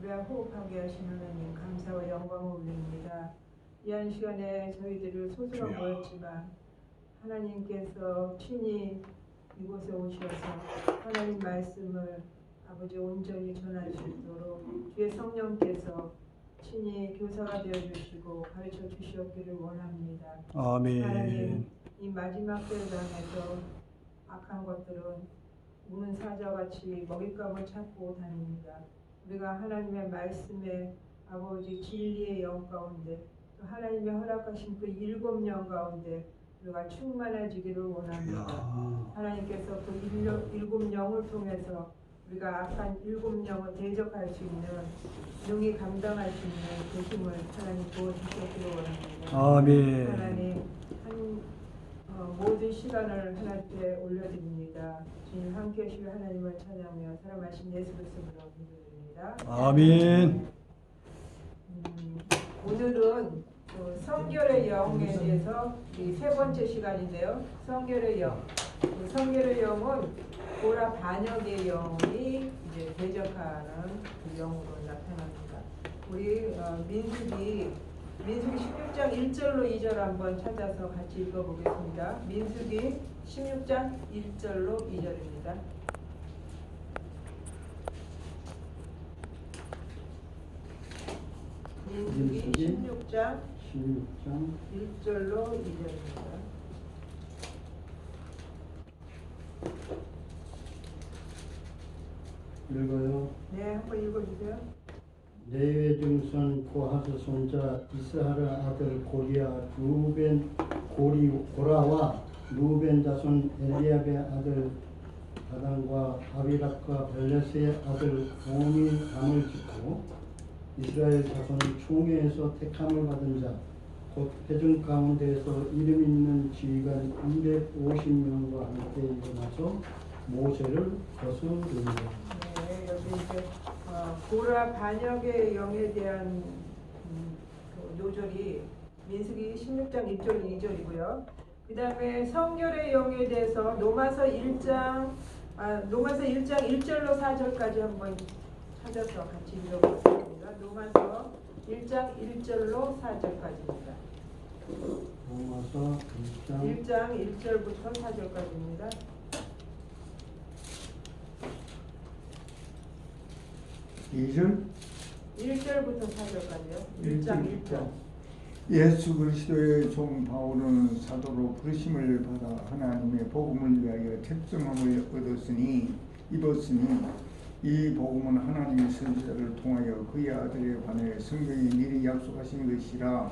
우리와 호흡하게 하신 하나님 감사와 영광을 올립니다. 이 한 시간에 저희들을 소수가 모였지만 하나님께서 친히 이곳에 오셔서 하나님 말씀을 아버지 온전히 전할 수 있도록 주의 성령께서 친히 교사가 되어주시고 가르쳐 주시옵기를 원합니다. 아멘. 하나님 이 마지막 때를 향해서 악한 것들은 우는 사자같이 먹잇감을 찾고 다닙니다. 우리가 하나님의 말씀에 아버지 진리의 영 가운데 또 하나님의 허락하신 그 7년 가운데 우리가 충만해지기를 원합니다. 하나님께서 그 7영을 통해서 우리가 악한 7영을 대적할 수 있는 능히 감당할 수 있는 그 힘을 하나님 부어주시기를 원합니다. 아멘. 하나님 모든 시간을 하나님께 올려드립니다. 주님 함께 하시며 하나님을 찬양하며 살아가신 예수 그리스도로 기도드립니다. 아멘. 오늘은 성결의 영에 대해서 이 세 번째 시간인데요. 성결의 영. 성결의 영은 고라 반역의 영이 이제 대적하는 그 영으로 나타납니다. 우리 민수기 16장 1절로 2절 한번 찾아서 같이 읽어보겠습니다. 민수기 16장 1절로 2절입니다. 민수기 16장 1절로 2절입니다. 읽어요. 네, 한번 읽어주세요. 레위 증손 고하스 손자 이스하르 아들 고리아 고라와 루벤 자손 엘리압의 아들 다단과 아비락과 벨레스의 아들 옴이 담을 짓고 이스라엘 자손 총회에서 택함을 받은 자 곧 회중 가운데에서 이름 있는 지휘관 250명과 함께 일어나서 모세를 거스르니라. 네, 여기 이제 고라 반역의 영에 대한 그 요절이 민수기 16장 1절 2절이고요. 그 다음에 성결의 영에 대해서 로마서 1장 1절로 4절까지 한번 찾아서 같이 읽어보겠습니다. 로마서 1장 1절로 4절까지입니다. 로마서 1장 1절부터 4절까지입니다. 2절 1절부터 4절까지요. 1장 1절. 예수 그리스도의 종 바울은 사도로 부르심을 받아 하나님의 복음을 위하여 택정함을 입었으니 이 복음은 하나님의 선지자를 통하여 그의 아들에 관하여 성경이 미리 약속하신 것이라.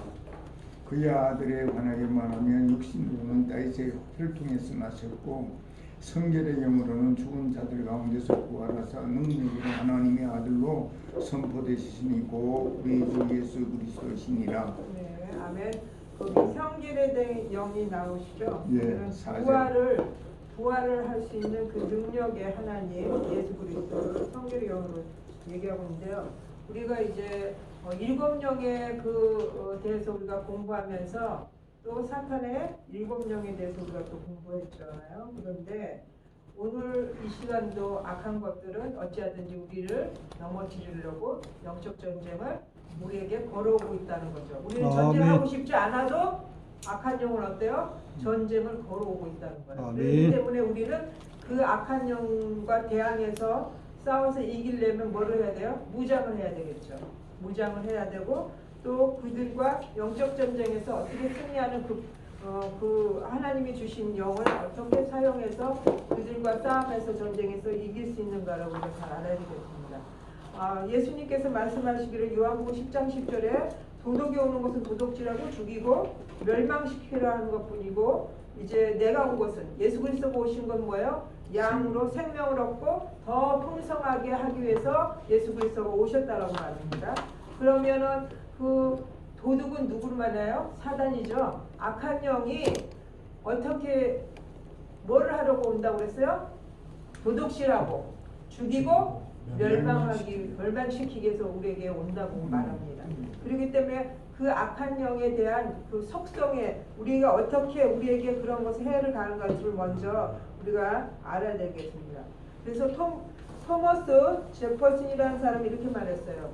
그의 아들에 관하여 말하면 육신으로는 다윗의 혈통에서 나셨고 성결의 영으로는 죽은 자들 가운데서 부활하사 능력으로 하나님의 아들로 선포되시니고 우리 주 예수 그리스도시니라. 네, 아멘. 거기 성결에 대한 영이 나오시죠? 예, 부활을 할 수 있는 그 능력의 하나님 예수 그리스도를 성결의 영으로 얘기하고 있는데요. 우리가 이제 7영에 대해서 우리가 공부하면서 또 사탄의 7영에 대해서 우리가 또 공부했잖아요. 그런데 오늘 이 시간도 악한 것들은 어찌하든지 우리를 넘어뜨리려고 영적 전쟁을 우리에게 걸어오고 있다는 거죠. 우리는 전쟁하고 싶지 않아도 악한 영은 어때요? 전쟁을 걸어오고 있다는 거예요. 그렇기 때문에 우리는 그 악한 영과 대항해서 싸워서 이기려면 뭐를 해야 돼요? 무장을 해야 되겠죠. 무장을 해야 되고 또 그들과 영적 전쟁에서 어떻게 승리하는 그 하나님이 주신 영을 어떻게 사용해서 그들과 싸움에서 전쟁에서 이길 수 있는가를 우리가 잘 알아야 되겠습니다. 예수님께서 말씀하시기를 요한복음 10장 10절에 도둑이 오는 것은 도둑질하고 죽이고 멸망시키려 하는 것뿐이고 이제 내가 온 것은 예수 그리스도가 오신 건 뭐예요? 양으로 생명을 얻고 더 풍성하게 하기 위해서 예수 그리스도가 오셨다라고 말합니다. 그러면은 그 도둑은 누구를 만나요? 사단이죠. 악한 영이 어떻게 뭐를 하려고 온다고 그랬어요? 도둑질하고 죽이고 멸망시키기 위해서 우리에게 온다고 말합니다. 그렇기 때문에 그 악한 영에 대한 그 속성에 우리가 어떻게 우리에게 그런 것을 해를 가는 것을 먼저 우리가 알아야 되겠습니다. 그래서 토머스 제퍼슨이라는 사람이 이렇게 말했어요.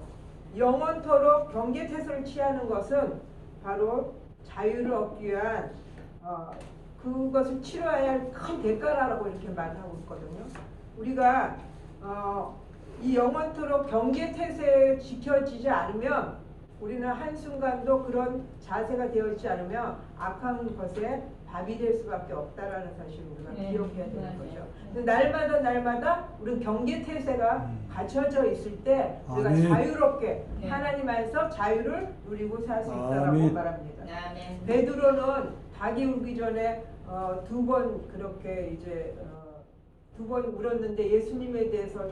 영원토록 경계태세를 취하는 것은 바로 자유를 얻기 위한 그것을 치러야 할 큰 대가라고 이렇게 말하고 있거든요. 우리가 이 영원토록 경계태세에 지켜지지 않으면 우리는 한순간도 그런 자세가 되어 있지 않으면 악한 것에 밥이 될 수밖에 없다라는 사실을 우리가 기억해야 되는 거죠. 날마다 우리는 경계태세가 갖춰져 있을 때 우리가 아멘. 자유롭게 네. 하나님 안에서 자유를 누리고 살 수 있다라고 아멘. 말합니다. 아멘. 베드로는 닭이 울기 전에 두 번 그렇게 이제 두 번 울었는데 예수님에 대해서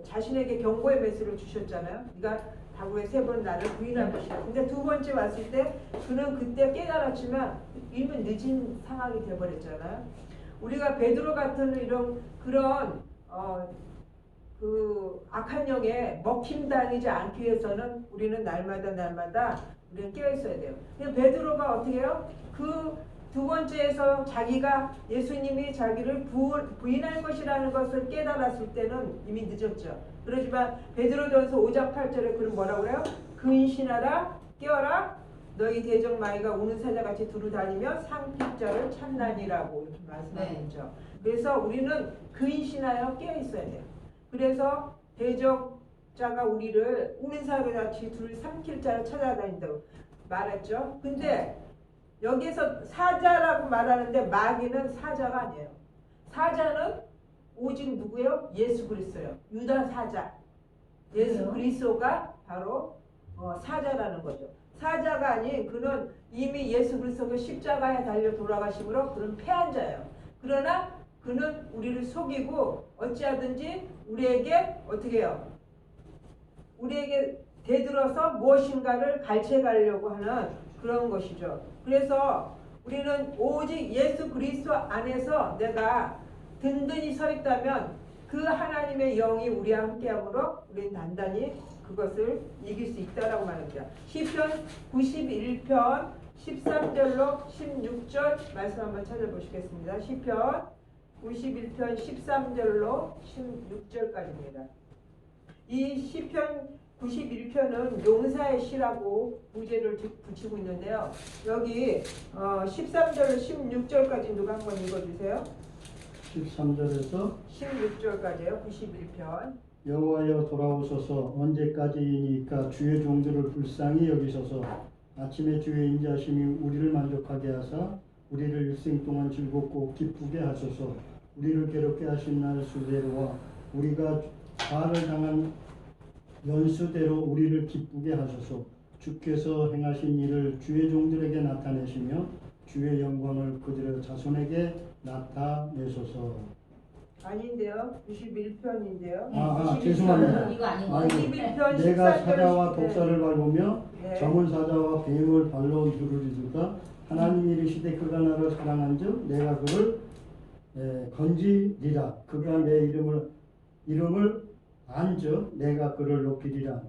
자신에게 경고의 메시지를 주셨잖아요. 네가 하루에 3번 나를 부인할 것이다. 근데 두 번째 왔을 때 그는 그때 깨달았지만 이미 늦은 상황이 되어버렸잖아요. 우리가 베드로 같은 그런 그 악한 영에 먹힘당하지 않기 위해서는 우리는 날마다 우리는 깨어 있어야 돼요. 근데 베드로가 어떻게 해요? 그 두 번째에서 자기가 예수님이 자기를 부인할 것이라는 것을 깨달았을 때는 이미 늦었죠. 그러지만 베드로전서 5장 8절에 그는 뭐라고 해요? 근신하라 깨어라 너희 대적 마귀가 우는 사자같이 두루 다니며 상핍자를 찾나니라고 이렇게 말씀하고 있죠. 그래서 우리는 근신하여 깨어 있어야 돼요. 그래서 대적자가 우리를 우는 사자같이 두루 삼킬 자를 찾아다닌다고 말했죠. 근데 여기서 사자라고 말하는데 마귀는 사자가 아니에요. 사자는 오직 누구예요? 예수 그리스도예요. 유다 사자. 예수 그리스도가 바로 사자라는 거죠. 사자가 아닌 그는 이미 예수 그리스도가 십자가에 달려 돌아가심으로 그는 패한 자예요. 그러나 그는 우리를 속이고 어찌하든지 우리에게 어떻게 해요? 우리에게 대들어서 무엇인가를 가르쳐 가려고 하는 그런 것이죠. 그래서 우리는 오직 예수 그리스도 안에서 내가 든든히 서 있다면 그 하나님의 영이 우리와 함께함으로 우리는 단단히 그것을 이길 수 있다라고 말합니다. 시편 91편 13절로 16절 말씀 한번 찾아보시겠습니다. 시편 91편 13절로 16절까지입니다. 이 시편 91편은 용사의 시라고 부제를 붙이고 있는데요. 여기 13절로 16절까지 누가 한번 읽어주세요. 13절에서 16절까지요. 91편. 여호와여 돌아오소서 언제까지이니까 주의 종들을 불쌍히 여기소서 아침에 주의 인자심이 우리를 만족하게 하사 우리를 일생 동안 즐겁고 기쁘게 하소서 우리를 괴롭게 하신 날 수대로와 우리가 화를 당한 연수대로 우리를 기쁘게 하소서 주께서 행하신 일을 주의 종들에게 나타내시며 주의 영광을 그들의 자손에게 나타내소서. 아닌데요. 91편인데요. 죄송합니다. 이거 아닌 거 아이고, 91편 내가 14절 사자와 독사를 밟으며 네. 정은 사자와 뱀을 발로 누르리두가 하나님이 이르시되 그가 나를 사랑한즉 내가 그를 건지리라 그가 내 이름을 안즉 내가 그를 높이리라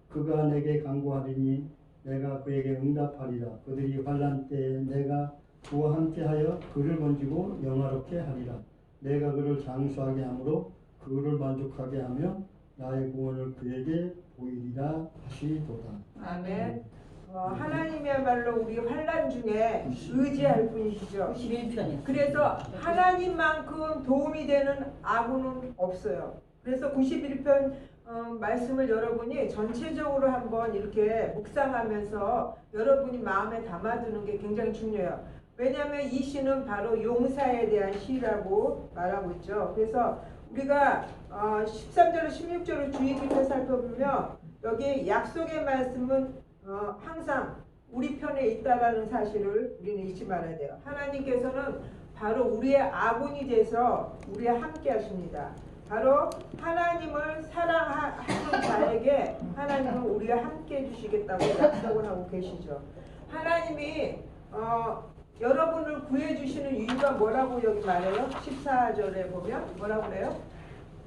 그가 내게 간구하리니 내가 그에게 응답하리라 그들이 환난 때에 내가 그와 함께하여 그를 건지고 영화롭게 하리라 내가 그를 장수하게 하므로 그를 만족하게 하며 나의 구원을 그에게 보이리라 하시도다. 아멘. 하나님이야말로 우리 환난 중에 의지할 분이시죠. 91편이요. 그래서 하나님만큼 도움이 되는 아군은 없어요. 그래서 91편 말씀을 여러분이 전체적으로 한번 이렇게 묵상하면서 여러분이 마음에 담아두는 게 굉장히 중요해요. 왜냐하면 이 시는 바로 용사에 대한 시라고 말하고 있죠. 그래서 우리가 13절로 16절을 주의 깊게 살펴보면 여기 약속의 말씀은 항상 우리 편에 있다라는 사실을 우리는 잊지 말아야 돼요. 하나님께서는 바로 우리의 아군이 돼서 우리와 함께 하십니다. 바로 하나님을 사랑하는 자에게 하나님은 우리와 함께 해주시겠다고 약속을 하고 계시죠. 하나님이 여러분을 구해주시는 이유가 뭐라고 여기 말해요? 14절에 보면 뭐라고 그래요?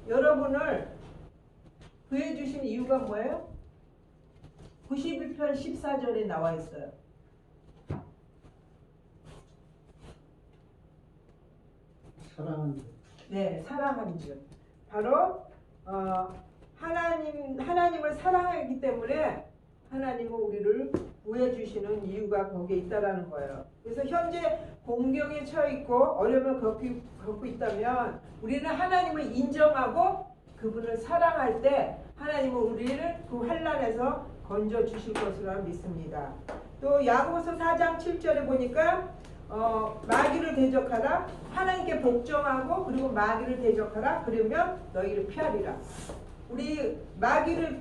여러분을 구해주신 이유가 뭐예요? 91편 14절에 나와 있어요. 사랑한 자. 네, 사랑한 줄. 바로 하나님을 사랑하기 때문에 하나님은 우리를 구해주시는 이유가 거기에 있다라는 거예요. 그래서 현재 공경에 처해 있고 어려움을 겪고 있다면 우리는 하나님을 인정하고 그분을 사랑할 때 하나님은 우리를 그 환난에서 건져 주실 것으로 믿습니다. 또 야고보서 4장 7절에 보니까 마귀를 대적하라, 하나님께 복종하고 그리고 마귀를 대적하라, 그러면 너희를 피하리라. 우리 마귀를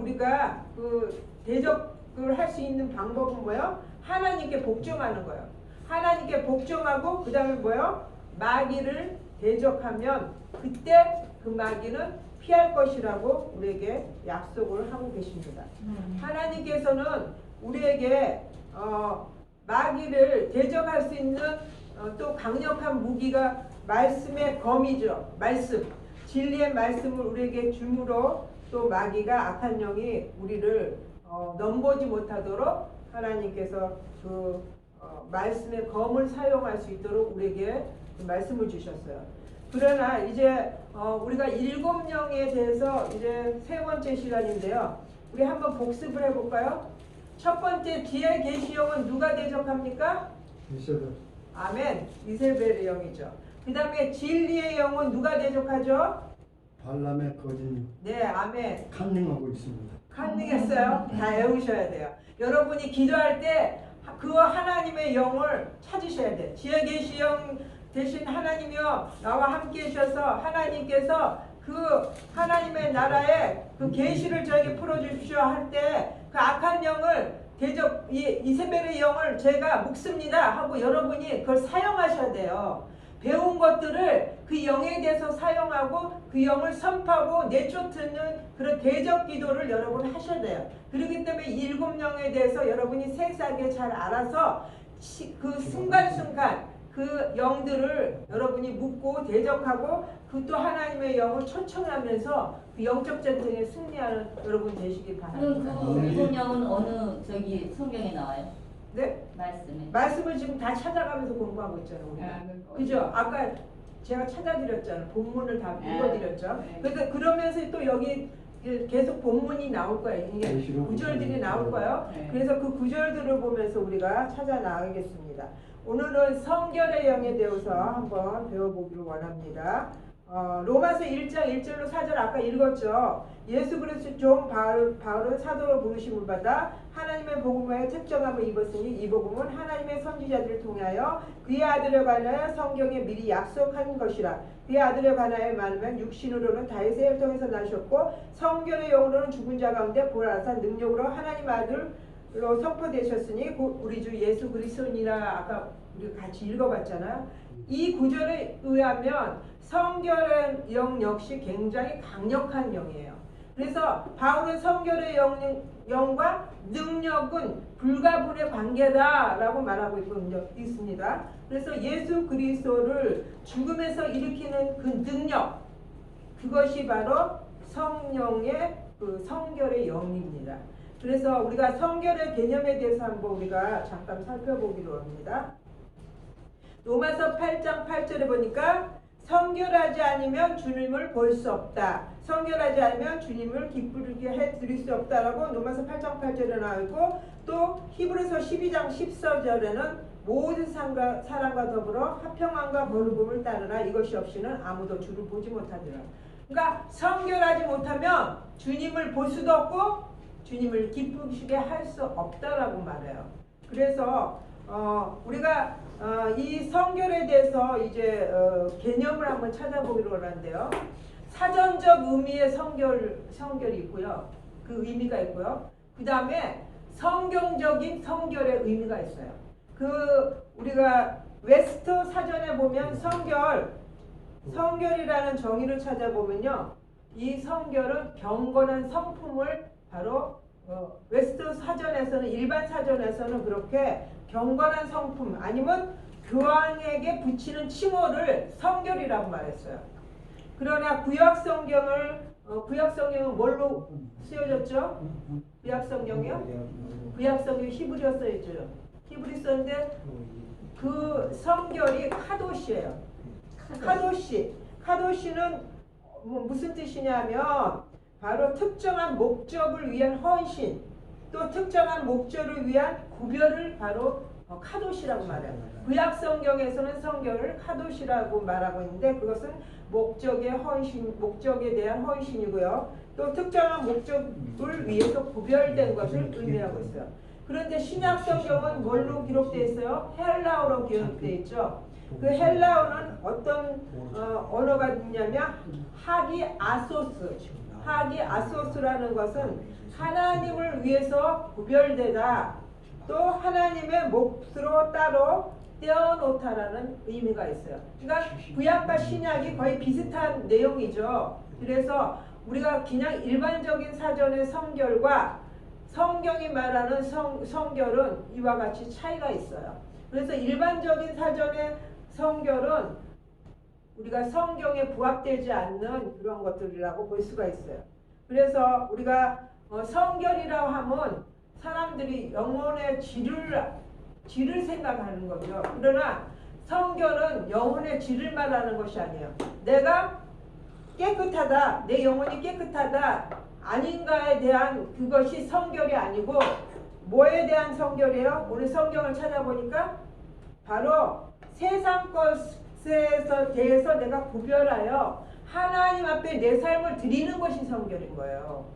우리가 그 대적을 할 수 있는 방법은 뭐예요? 하나님께 복종하는 거예요. 하나님께 복종하고 그 다음에 뭐예요? 마귀를 대적하면 그때 그 마귀는 피할 것이라고 우리에게 약속을 하고 계십니다. 하나님께서는 우리에게 마귀를 대적할 수 있는 또 강력한 무기가 말씀의 검이죠. 말씀, 진리의 말씀을 우리에게 줌으로 또 마귀가 악한 영이 우리를 넘보지 못하도록 하나님께서 그 말씀의 검을 사용할 수 있도록 우리에게 그 말씀을 주셨어요. 그러나 이제 우리가 7영에 대해서 이제 세 번째 시간인데요. 우리 한번 복습을 해볼까요? 첫 번째 지혜 계시형은 누가 대적합니까? 이세벨. 아멘. 이세벨의 영이죠. 그 다음에 진리의 영은 누가 대적하죠? 발람의 거짓. 네, 아멘. 간능하고 있습니다. 컨닝했어요? 다 외우셔야 돼요. 여러분이 기도할 때 그 하나님의 영을 찾으셔야 돼요. 지혜 계시형 대신 하나님이여 나와 함께 하셔서 하나님께서 그 하나님의 나라의 그 계시를 저에게 풀어주십시오 할 때 그 악한 영을 이세벨의 영을 제가 묶습니다 하고 여러분이 그걸 사용하셔야 돼요. 배운 것들을 그 영에 대해서 사용하고 그 영을 선포하고 내쫓는 그런 대적 기도를 여러분 하셔야 돼요. 그렇기 때문에 7영에 대해서 여러분이 세세하게 잘 알아서 그 순간순간 그 영들을 여러분이 묶고 대적하고 그 또 하나님의 영을 초청하면서 그 영적 전쟁에 승리하는 여러분 되시길 바랍니다. 그 일곱 영은 어느 저기 성경에 나와요? 네? 말씀에. 말씀을 지금 다 찾아가면서 공부하고 있잖아요. 우리가. 그죠? 아까 제가 찾아드렸잖아요. 본문을 다 읽어드렸죠. 그러니까 그러면서 또 여기 계속 본문이 나올 거예요. 이게 구절들이 나올 거예요. 그래서 그 구절들을 보면서 우리가 찾아 나가겠습니다. 오늘은 성결의 영에 대해서 한번 배워보기를 원합니다. 로마서 1장 1절로 4절 아까 읽었죠. 예수 그리스도 종 바울은 사도로 부르심을 받아 하나님의 복음에 특정함을 입었으니 이 복음은 하나님의 선지자들을 통하여 그의 아들에 관하여 성경에 미리 약속한 것이라. 그의 아들에 관하여 말하면 육신으로는 다윗의 혈통에서 나셨고 성결의 영으로는 죽은 자 가운데 보라사 능력으로 하나님 아들로 선포되셨으니 곧 우리 주 예수 그리스도니라. 아까 우리가 같이 읽어봤잖아요. 이 구절에 의하면 성결의 영 역시 굉장히 강력한 영이에요. 그래서 바울은 성결의 영과 능력은 불가분의 관계다라고 말하고 있습니다. 그래서 예수 그리스도를 죽음에서 일으키는 그 능력, 그것이 바로 성령의 그 성결의 영입니다. 그래서 우리가 성결의 개념에 대해서 한번 우리가 잠깐 살펴보기로 합니다. 로마서 8장 8절에 보니까 성결하지 않으면 주님을 볼 수 없다. 성결하지 않으면 주님을 기쁘게 해드릴 수 없다라고 로마서 8장 8절에 나와있고, 또 히브리서 12장 14절에는 모든 사람과 더불어 화평함과 거룩함을 따르라. 이것이 없이는 아무도 주를 보지 못하리라. 그러니까 성결하지 못하면 주님을 볼 수도 없고 주님을 기쁘시게 할 수 없다라고 말해요. 그래서 우리가 이 성결에 대해서 이제 개념을 한번 찾아보기로 하는데요. 사전적 의미의 성결이 있고요. 그 의미가 있고요. 그 다음에 성경적인 성결의 의미가 있어요. 우리가 웨스터 사전에 보면 성결이라는 정의를 찾아보면요. 이 성결은 경건한 성품을 바로 웨스터 사전에서는, 일반 사전에서는 그렇게 경건한 성품 아니면 교황에게 붙이는 칭호를 성결이라고 말했어요. 그러나 구약성경은 뭘로 쓰여졌죠? 구약성경이요? 구약성경 히브리어 써있죠. 히브리 썼는데 그 성결이 카도시예요. 카도시는 무슨 뜻이냐면 바로 특정한 목적을 위한 헌신, 또 특정한 목적을 위한 구별을 바로 카도시라고 말해요. 구약 성경에서는 성결을 카도시라고 말하고 있는데 그것은 목적의 헌신, 목적에 대한 헌신이고요. 또 특정한 목적을 위해서 구별된 것을 의미하고 있어요. 그런데 신약 성경은 뭘로 기록되어 있어요? 헬라어로 기록되어 있죠. 그 헬라어는 어떤 언어가 있냐면 하기아소스라는 것은 하나님을 위해서 구별되다, 또 하나님의 몫으로 따로 떼어놓다라는 의미가 있어요. 그러니까 구약과 신약이 거의 비슷한 내용이죠. 그래서 우리가 그냥 일반적인 사전의 성결과 성경이 말하는 성결은 이와 같이 차이가 있어요. 그래서 일반적인 사전의 성결은 우리가 성경에 부합되지 않는 그런 것들이라고 볼 수가 있어요. 그래서 우리가 성결이라고 하면 사람들이 영혼의 질을 생각하는 거죠. 그러나 성결은 영혼의 질을 말하는 것이 아니에요. 내가 깨끗하다, 내 영혼이 깨끗하다 아닌가에 대한 그것이 성결이 아니고 뭐에 대한 성결이에요? 우리 성경을 찾아보니까 바로 세상 것에 대해서 내가 구별하여 하나님 앞에 내 삶을 드리는 것이 성결인 거예요.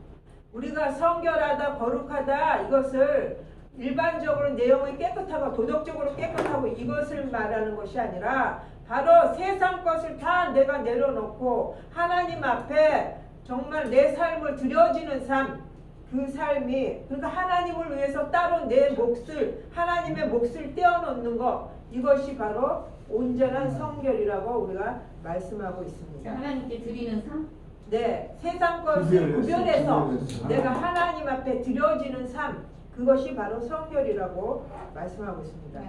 우리가 성결하다, 거룩하다 이것을 일반적으로 내용이 깨끗하고 도덕적으로 깨끗하고 이것을 말하는 것이 아니라 바로 세상 것을 다 내가 내려놓고 하나님 앞에 정말 내 삶을 드려지는 삶, 그 삶이, 그러니까 하나님을 위해서 따로 내 몫을, 하나님의 몫을 떼어놓는 것, 이것이 바로 온전한 성결이라고 우리가 말씀하고 있습니다. 하나님께 드리는 삶? 네, 세상 것을 구별해서 내가 하나님 앞에 드려지는 삶, 그것이 바로 성결이라고 말씀하고 있습니다.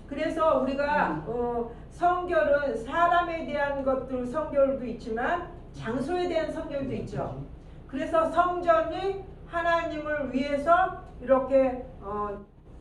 그래서 우리가 성결은 사람에 대한 것들 성결도 있지만 장소에 대한 성결도 있죠. 그래서 성전이 하나님을 위해서 이렇게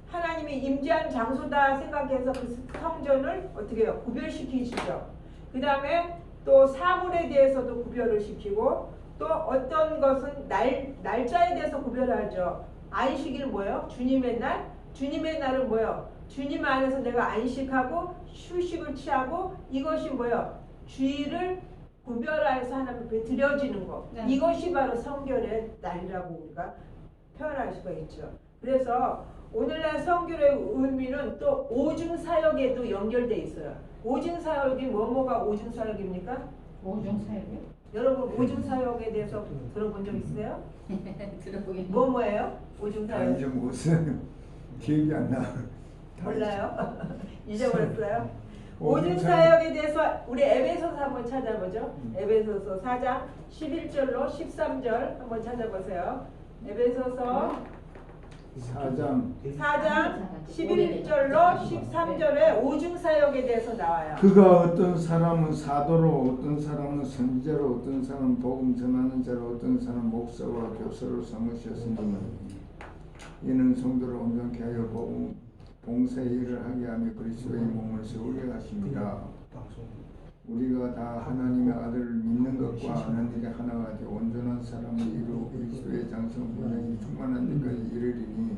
하나님이 임재한 장소다 생각해서 그 성전을 어떻게 해요? 구별시키시죠. 그 다음에 또 사물에 대해서도 구별을 시키고 또 어떤 것은 날짜에 대해서 구별하죠. 안식일 뭐예요? 주님의 날. 주님의 날은 뭐예요? 주님 안에서 내가 안식하고 휴식을 취하고 이것이 뭐예요? 주일을 구별하여서 하나님 앞에 드려지는 것. 네. 이것이 바로 성결의 날이라고 우리가 표현할 수가 있죠. 그래서 오늘날 성결의 의미는 또 오중사역에도 연결돼 있어요. 오중사역이 뭐가 오중사역입니까? 오중사역이요? 여러분 오중사역에 대해서 들어본 적 있어요? 들어보겠네요. 뭐예요? 오중사역? 아니 좀 무슨 기억이 안 나. 몰라요? 잊어버렸어요? 오중사역에 대해서 우리 에베소서 한번 찾아보죠. 에베소서 4장 11절로 13절 한번 찾아보세요. 에베소서 4장 11절로 13절에 오중사역에 대해서 나와요. 그가 어떤 사람은 사도로, 어떤 사람은 선지자로, 어떤 사람은 복음 전하는 자로, 어떤 사람은 목사와 교사로 삼으셨으니 이는 성도를 온전케 하여 복음 봉사의 일을 하게 하며 그리스도의 몸을 세우게 하십니다. 우리가 다 하나님의 아들을 믿는 것과 아는 일이 하나가 되어 온전한 사람을 이루어 그리스도의 장성 분량이 충만한 데까지 이르리니.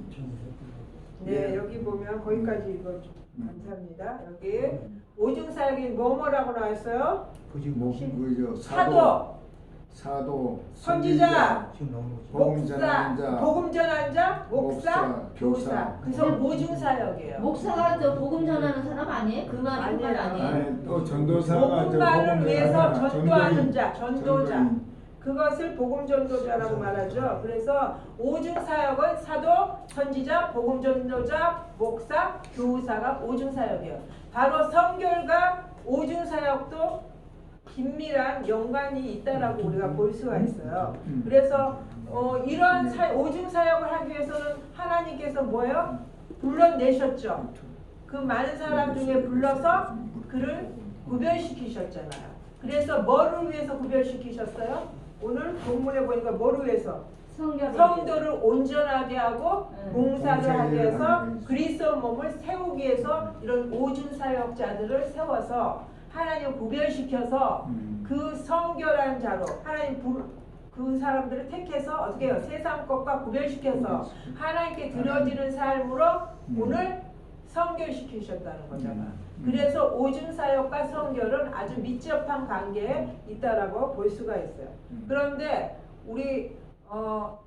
네, 여기 보면 거기까지 읽어 감사합니다. 여기 오중사역이 뭐라고 나왔어요? 사도, 선지자, 복음 전하는 자, 복음 전하는 자, 목사, 교사. 그래서 오중사역이에요. 목사가 저 복음 전하는 사람 아니에요? 그 말이 그 말 아니에요? 아니 또 전도사가 복음만을 위해서 전도하는 자, 전도자. 전도인. 그것을 복음 전도자라고 말하죠. 그래서 오중사역은 사도, 선지자, 복음 전도자, 목사, 교사가 오중사역이에요. 바로 성결과 오중사역도 긴밀한 연관이 있다라고 우리가 볼 수가 있어요. 그래서 이러한 오중사역을 하기 위해서는 하나님께서 뭐예요? 불러내셨죠. 그 많은 사람 중에 불러서 그를 구별시키셨잖아요. 그래서 뭐를 위해서 구별시키셨어요? 오늘 본문에 보니까 뭐를 위해서? 성도를 온전하게 하고 봉사를 하게 해서 그리스도 몸을 세우기 위해서 이런 오중사역자들을 세워서 하나님 구별시켜서 그 성결한 자로 그 사람들을 택해서 어떻게 해요? 세상 것과 구별시켜서 하나님께 드려지는 삶으로 오늘 성결시키셨다는 거잖아. 그래서 오중사역과 성결은 아주密접한 관계에 있다라고 볼 수가 있어요. 그런데 우리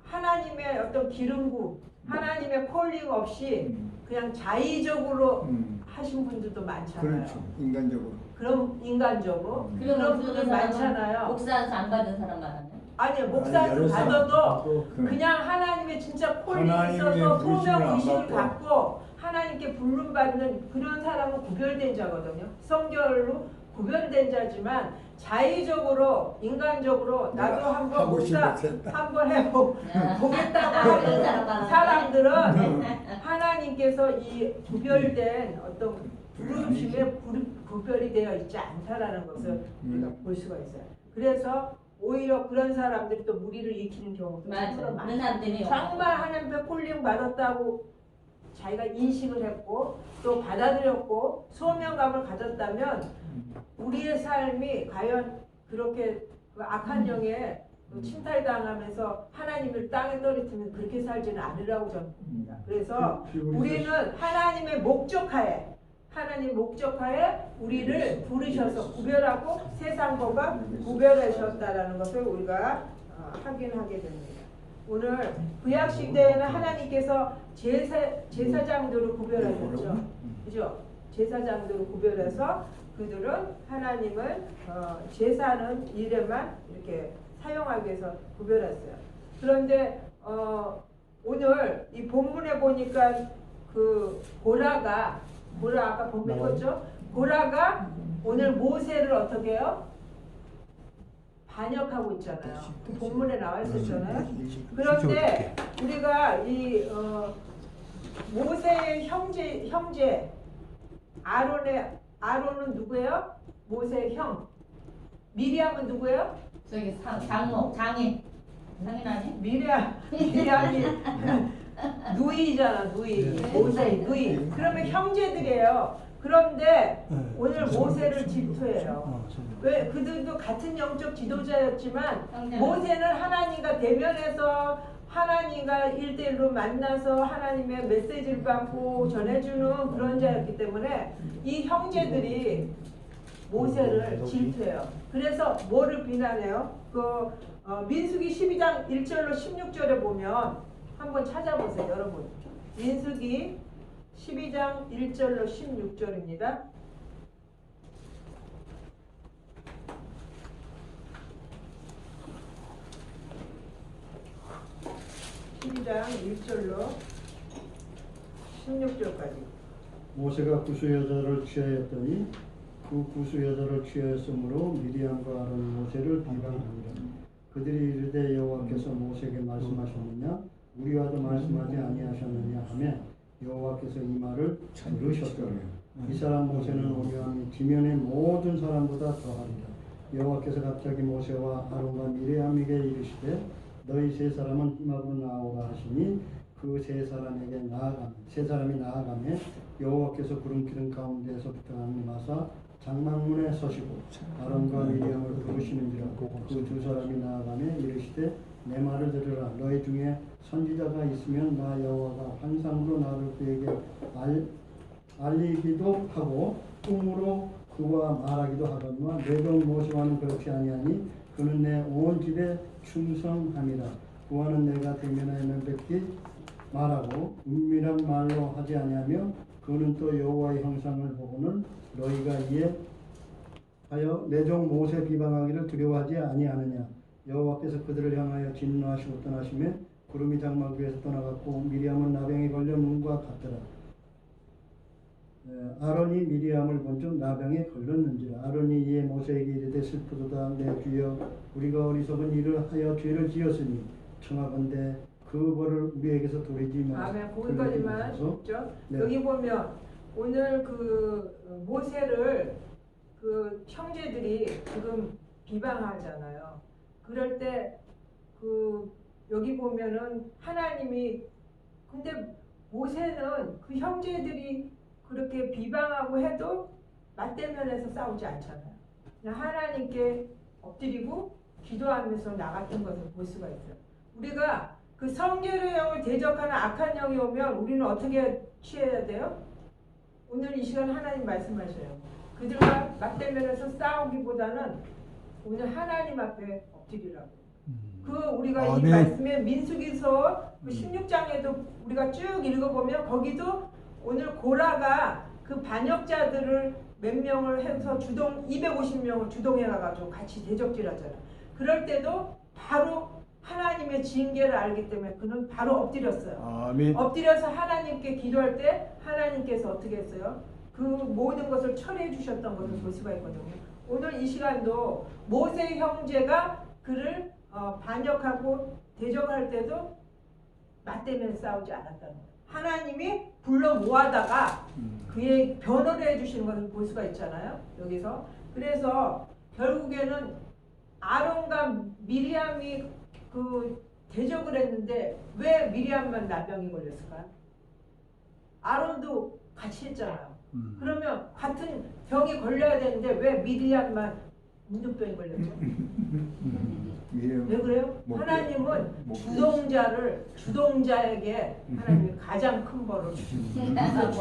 하나님의 어떤 기름부, 하나님의 콜링 없이 그냥 자의적으로 하신 분들도 많잖아요. 그렇죠. 인간적으로. 그럼 인간적으로 그러면 그런 그런 분들 사람은 많잖아요. 목사한테 안 받은 사람 많았네. 아니요, 목사도 받아도 그 그냥 하나님의 진짜 콜링이 하나님의 있어서 부르심을 소명 안 의식을 받고. 갖고 하나님께 부름 받는 그런 사람은 구별된 자거든요. 성결로 구별된 자지만 자의적으로 인간적으로 나도 내가 한번 하고 목사 싶어서 했다. 한번 보겠다고 그런 사람 하는 많았네. 사람들은 하나님께서 이 구별된 어떤 부르심에 구별이 되어 있지 않다라는 것을 우리가 볼 수가 있어요. 그래서 오히려 그런 사람들이 또 무리를 일으키는 경우도 맞아. 정말 그런 많아요. 사람들이 정말 하나님께 콜링 받았다고 자기가 인식을 했고 또 받아들였고 소명감을 가졌다면 우리의 삶이 과연 그렇게 그 악한 영에 침탈당하면서 하나님을 땅에 떨어뜨리면 그렇게 살지는 않으라고 저는 봅니다. 그래서 우리는 하나님의 목적하에 하나님 목적하에 우리를 부르셔서 구별하고 세상과 구별하셨다라는 것을 우리가 확인하게 됩니다. 오늘 구약 시대에는 하나님께서 제사장들을 구별하셨죠. 그죠? 제사장들을 구별해서 그들은 하나님을 제사하는 일에만 이렇게 사용하기 위해서 구별했어요. 그런데 오늘 이 본문에 보니까 그 고라가 아까 본문 읽었죠? 고라가 오늘 모세를 어떻게 해요? 반역하고 있잖아요. 본문에 나와 있었잖아요. 그런데 우리가 이 모세의 형제 아론은 누구예요? 모세의 형. 미리암은 누구예요? 저기 장인 아니? 미리암이 누이잖아, 누이. 모세의 누이. 그러면 형제들이에요. 그런데 오늘 모세를 질투해요. 왜? 그들도 같은 영적 지도자였지만 모세는 하나님과 대면해서 하나님과 1대1로 만나서 하나님의 메시지를 받고 전해주는 그런 자였기 때문에 이 형제들이 모세를 질투해요. 그래서 뭐를 비난해요? 민수기 12장 1절로 16절에 보면 한번 찾아보세요, 여러분. 민수기 12장 1절로 16절입니다. 12장 1절로 16절까지. 모세가 구수 여자를 취하였더니 그 구수 여자를 취하였으므로 미리암과 아론 모세를 비방하니라. 그들이 이르되 여호와께서 모세에게 말씀하셨느냐 우리와도 말씀하지 아니하셨느냐 하며 여호와께서 이 말을 들으셨더라. 이 사람 모세는 오묘함이 지면의 모든 사람보다 더하리라. 여호와께서 갑자기 모세와 아론과 미리암에게 이르시되 너희 세 사람은 힘 앞으로 나오라 하시니 그 세 사람이 나아가매 여호와께서 구름 기둥 가운데에서부터 하늘마사 장막문에 서시고 아론과 미리암을 부르시는지라. 그 두 사람이 나아가매 이르시되 내 말을 들으라. 너희 중에 선지자가 있으면 나 여호와가 환상으로 나를 그에게 알리기도 하고 꿈으로 그와 말하기도 하거니와 내 종 모세와는 그렇지 아니하니 그는 내 온 집에 충성함이라. 그와는 내가 대면하여 명백히 말하고 은밀한 말로 하지 아니하며 그는 또 여호와의 형상을 보고는 너희가 이에 하여 내 종 모세 비방하기를 두려워하지 아니하느냐. 여호와께서 그들을 향하여 진노하시고 떠나시며 구름이 장막 위에서 떠나갔고 미리암은 나병에 걸려 눈과 같더라. 아론이 미리암을 본즉 나병에 걸렸는지라. 아론이 이에 모세에게 이르되 슬프도다 내 주여 우리가 어리석은 일을 하여 죄를 지었으니 청하건대 그 벌을 우리에게서 돌리지 마소서. 아멘. 거기까지만 있죠. 네. 여기 보면 오늘 그 모세를 그 형제들이 지금 비방하잖아요. 그럴 때 여기 보면은 하나님이 근데 모세는 그 형제들이 그렇게 비방하고 해도 맞대면에서 싸우지 않잖아요. 그냥 하나님께 엎드리고 기도하면서 나갔던 것을 볼 수가 있어요. 우리가 그 성결의 영을 대적하는 악한 영이 오면 우리는 어떻게 취해야 돼요? 오늘 이 시간 하나님 말씀하셔요. 그들과 맞대면에서 싸우기보다는 오늘 하나님 앞에 엎드리라고. 그 우리가 이 아멘. 말씀에 민수기서 16장에도 우리가 쭉 읽어보면 거기도 오늘 고라가 그 반역자들을 몇 명을 해서 250명을 주동해가지고 같이 대적질하잖아. 그럴 때도 바로 하나님의 징계를 알기 때문에 그는 바로 엎드렸어요. 아멘. 엎드려서 하나님께 기도할 때 하나님께서 어떻게 했어요? 그 모든 것을 처리해 주셨던 것을 볼 수가 있거든요. 오늘 이 시간도 모세 형제가 그를 반역하고 대적할 때도 맞대면 싸우지 않았다는 거예요. 하나님이 불러 모아다가 그의 변호를 해주시는 것을 볼 수가 있잖아요. 여기서. 그래서 결국에는 아론과 미리암이 그 대적을 했는데 왜 미리암만 나병이 걸렸을까요? 아론도 같이 했잖아요. 그러면 같은 병이 걸려야 되는데 왜 미리암만 문둥병이 걸렸죠? 왜 그래요? 하나님은 주동자에게 하나님이 가장 큰 벌을 주십니다.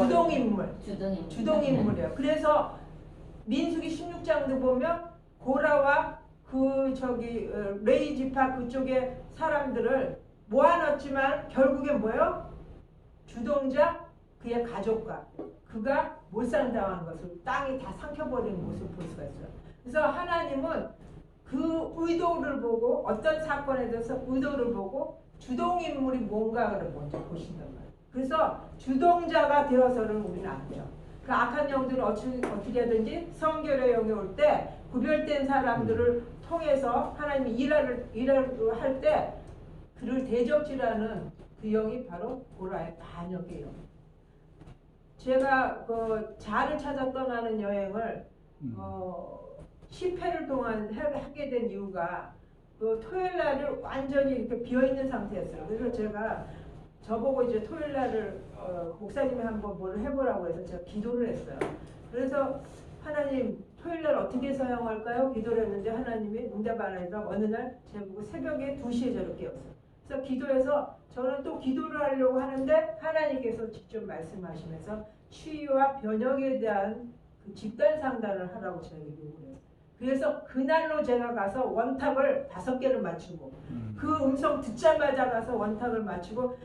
주동인물이에요. 그래서 민수기 16장도 보면 고라와 레이 지파 그쪽의 사람들을 모아놨지만 결국엔 뭐예요? 주동자 그의 가족과 그가 몰살당한 것을 땅이 다 삼켜버리는 모습을 볼 수가 있어요. 그래서 하나님은 그 의도를 보고 어떤 사건에 대해서 의도를 보고 주동인물이 뭔가를 먼저 보신단 말이에요. 그래서 주동자가 되어서는 우리는 안 돼요. 그 악한 영들은 어떻게 하든지 성결의 영이 올 때 구별된 사람들을 통해서 하나님이 일을 할 때 그를 대적질하는 그 영이 바로 고라의 반역의 영. 제가 그 자를 찾아 떠나는 여행을 10회를 동안 하게 된 이유가 그 토요일 날을 완전히 이렇게 비어 있는 상태였어요. 그래서 제가 저보고 이제 토요일 날을 목사님이 한번 뭘 해보라고 해서 제가 기도를 했어요. 그래서 하나님 토요일 날 어떻게 사용할까요? 기도를 했는데 하나님이 응답 안 하니까 어느 날 제보고 새벽에 2시에 저를 깨웠어요. 그래서 기도해서 저는 또 기도를 하려고 하는데 하나님께서 직접 말씀하시면서 치유와 변혁에 대한 그 집단 상담을 하라고 저에게 요구를 했어요. 그래서 그날로 제가 가서 원탁을 5개를 맞추고 그 음성 듣자마자 가서 원탁을 맞추고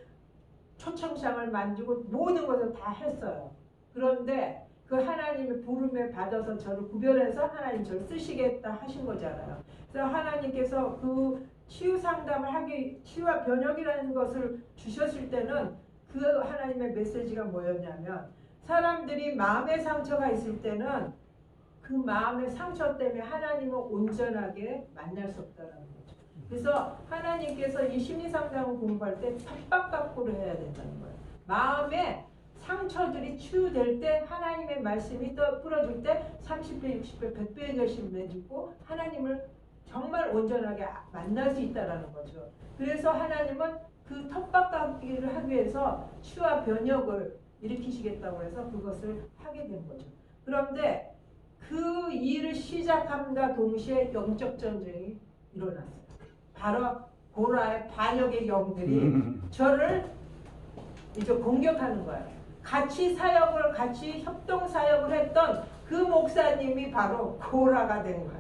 초청장을 만지고 모든 것을 다 했어요. 그런데 그 하나님의 부름에 받아서 저를 구별해서 하나님 저를 쓰시겠다 하신 거잖아요. 그래서 하나님께서 그 치유 상담을 치유와 변혁이라는 것을 주셨을 때는 그 하나님의 메시지가 뭐였냐면 사람들이 마음의 상처가 있을 때는 그 마음의 상처 때문에 하나님을 온전하게 만날 수 없다는 거죠. 그래서 하나님께서 이 심리상담을 공부할 때 핍박각고를 해야 된다는 거예요. 마음에 상처들이 치유될 때 하나님의 말씀이 또 풀어줄 때 30배, 60배, 100배의 결심을 해주고 하나님을 정말 온전하게 만날 수 있다는 거죠. 그래서 하나님은 그 텃밭깎기를 하기 위해서 치유와 변혁을 일으키시겠다고 해서 그것을 하게 된 거죠. 그런데 그 일을 시작함과 동시에 영적 전쟁이 일어났어요. 바로 고라의 반역의 영들이 저를 이제 공격하는 거예요. 같이 협동 사역을 했던 그 목사님이 바로 고라가 된 거예요.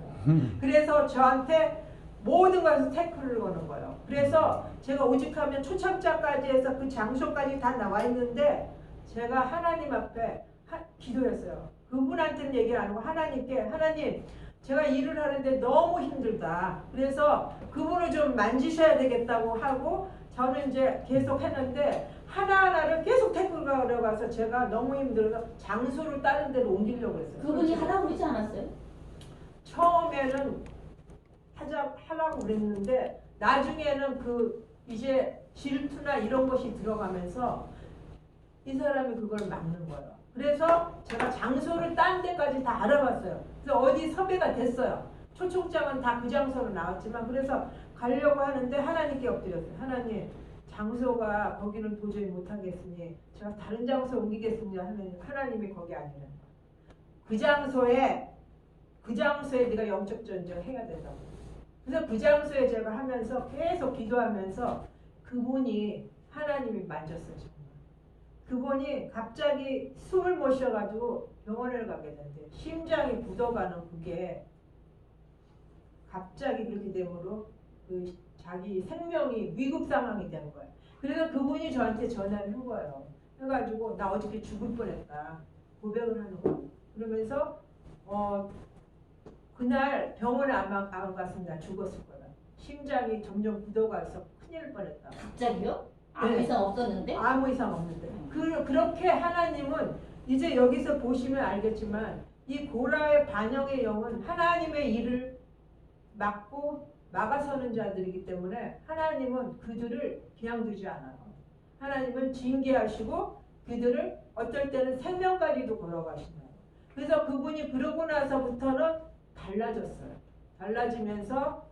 그래서 저한테 모든 것을 태클을 거는 거예요. 그래서 제가 오직하면 초청장까지 해서 그 장소까지 다 나와 있는데 제가 하나님 앞에 기도했어요. 그분한테는 얘기 안 하고 하나님께 하나님 제가 일을 하는데 너무 힘들다. 그래서 그분을 좀 만지셔야 되겠다고 하고 저는 이제 계속 했는데 하나하나를 계속 태클 걸어가서 제가 너무 힘들어서 장소를 다른 데로 옮기려고 했어요. 그분이 하라고 그러지 않았어요? 처음에는 하라고 그랬는데 나중에는 그 이제 질투나 이런 것이 들어가면서 이 사람이 그걸 막는 거예요. 그래서 제가 장소를 딴 데까지 다 알아봤어요. 그래서 어디 섭외가 됐어요. 초청장은 다 그 장소로 나왔지만 그래서 가려고 하는데 하나님께 엎드렸어요. 하나님 장소가 거기는 도저히 못하겠으니 제가 다른 장소 옮기겠습니다 하면 하나님이 거기 아니라는 거예요. 그 장소에 네가 영적 전쟁을 해야 된다고. 그래서 그 장소에 제가 하면서 계속 기도하면서 그분이 하나님이 만졌어요. 정말. 그분이 갑자기 숨을 못 쉬어가지고 병원을 가게 된대요. 심장이 굳어가는 그게 갑자기 그렇게 되므로 그 자기 생명이 위급 상황이 된 거예요. 그래서 그분이 저한테 전화를 한 거예요. 해가지고 나 어저께 죽을 뻔했다 고백을 하는 거예요. 그러면서 그날 병원에 안 갔으면 나 죽었을 거다. 심장이 점점 굳어가서 큰일 날 뻔했다. 갑자기요? 아무 네. 이상 없었는데? 아무 이상 없는데. 그렇게 하나님은 이제 여기서 보시면 알겠지만 이 고라의 반영의 영은 하나님의 일을 막아서는 자들이기 때문에 하나님은 그들을 그냥 두지 않아요. 하나님은 징계하시고 그들을 어떨 때는 생명까지도 걸어가시나요. 그래서 그분이 그러고 나서부터는 달라졌어요. 달라지면서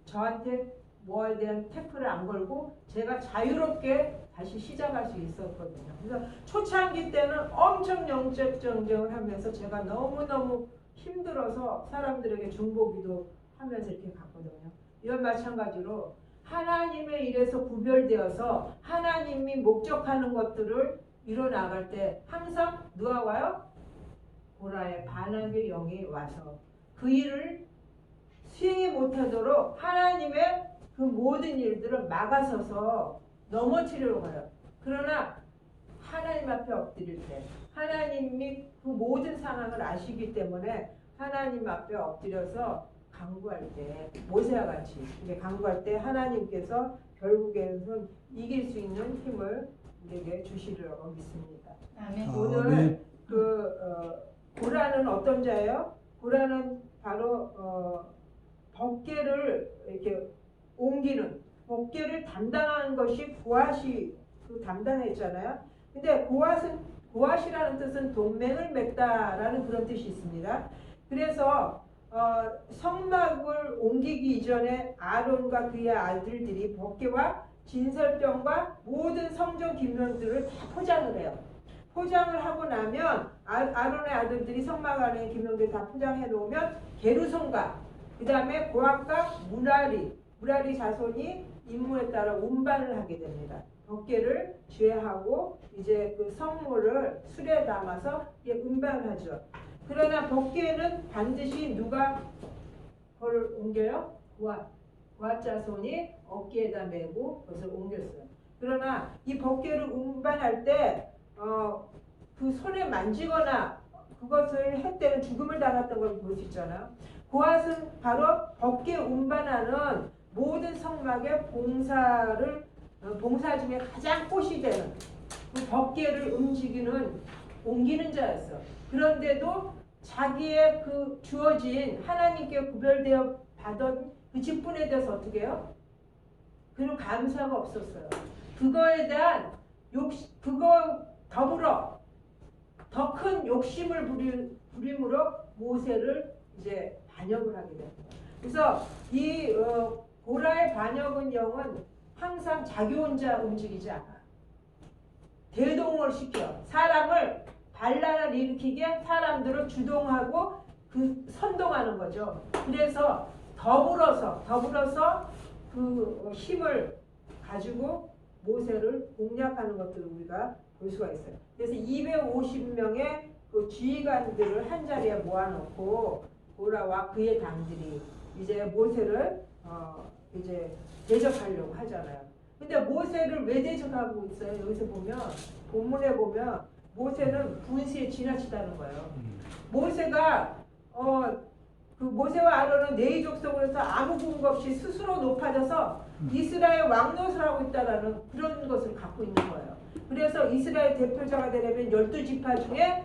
저한테 뭐에 대한 태클을 안 걸고 제가 자유롭게 다시 시작할 수 있었거든요. 그래서 초창기 때는 엄청 영적 전쟁을 하면서 제가 너무너무 힘들어서 사람들에게 중보기도 하면서 이렇게 갔거든요. 이런 마찬가지로 하나님의 일에서 구별되어서 하나님이 목적하는 것들을 이뤄나갈 때 항상 누가 와요? 고라의 반역의 영이 와서 그 일을 수행이 못하도록 하나님의 그 모든 일들을 막아서서 넘어뜨리려고 해요. 그러나 하나님 앞에 엎드릴 때 하나님이 그 모든 상황을 아시기 때문에 하나님 앞에 엎드려서 간구할 때 모세와 같이 이렇게 간구할 때 하나님께서 결국에는 이길 수 있는 힘을 우리에게 주시리라고 믿습니다. 아멘. 오늘 고라는 어떤 자예요? 고라는 바로 법궤를 이렇게 옮기는 법궤를 담당한 것이 고앗이 담당했잖아요. 근데 고앗이라는 뜻은 동맹을 맺다라는 그런 뜻이 있습니다. 그래서 성막을 옮기기 이전에 아론과 그의 아들들이 법궤와 진설병과 모든 성전 기물들을 다 포장을 해요. 포장을 하고 나면 아론의 아들들이 성막 안에 기물들 다 포장해 놓으면 게르손과 그 다음에 고앗과 무라리 자손이 임무에 따라 운반을 하게 됩니다. 법궤를 제하고 이제 그 성물을 술에 담아서 운반하죠. 그러나 법궤는 반드시 누가 그걸 옮겨요? 고앗 자손이 어깨에다 메고 그것을 옮겼어요. 그러나 이 법궤를 운반할 때 그 손에 만지거나 그것을 할 때는 죽음을 당했던 걸 볼 수 있잖아요. 고앗은 바로 법궤 운반하는 모든 성막의 봉사 중에 가장 꽃이 되는 그 법궤를 옮기는 자였어. 그런데도 자기의 그 주어진 하나님께 구별되어 받은 그 직분에 대해서 어떻게 해요? 그는 감사가 없었어요. 그거에 대한 그거 더불어 더 큰 욕심을 부림으로 모세를 이제 반역을 하게 됩니다. 그래서 이 고라의 반역은 영은 항상 자기 혼자 움직이지 않아. 대동을 시켜 사람을 반란을 일으키게 사람들을 주동하고 그 선동하는 거죠. 그래서 더불어서 그 힘을 가지고 모세를 공략하는 것들을 우리가 볼 수가 있어요. 그래서 250명의 그 지휘관들을 한 자리에 모아놓고 고라와 그의 당들이 이제 모세를 이제 대적하려고 하잖아요. 근데 모세를 왜 대적하고 있어요? 여기서 보면 본문에 보면 모세는 분수에 지나치다는 거예요. 모세가 그 모세와 아론은 네 족속으로서 아무 근거 없이 스스로 높아져서 이스라엘 왕노릇을 하고 있다라는 그런 것을 갖고 있는 거예요. 그래서 이스라엘 대표자가 되려면 12지파 중에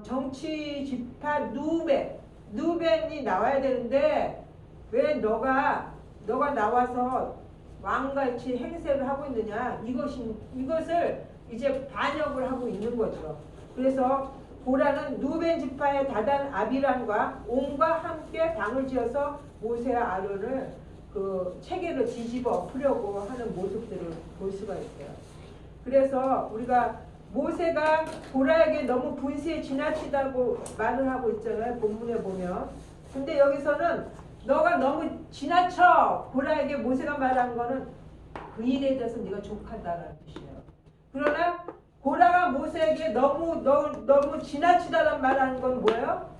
정치 지파 누벤이 나와야 되는데 왜 너가 나와서 왕같이 행세를 하고 있느냐, 이것을 이제 반역을 하고 있는 거죠. 그래서 고라는 누벤 지파의 다단 아비람과 온과 함께 당을 지어서 모세와 아론을 그 체계를 뒤집어 엎으려고 하는 모습들을 볼 수가 있어요. 그래서 우리가 모세가 고라에게 너무 분수에 지나치다고 말을 하고 있잖아요. 본문에 보면. 근데 여기서는 너가 너무 지나쳐 고라에게 모세가 말한 거는 그 일에 대해서 네가 족하다라는 뜻이에요. 그러나 고라가 모세에게 너무 지나치다라는 말하는 건 뭐예요?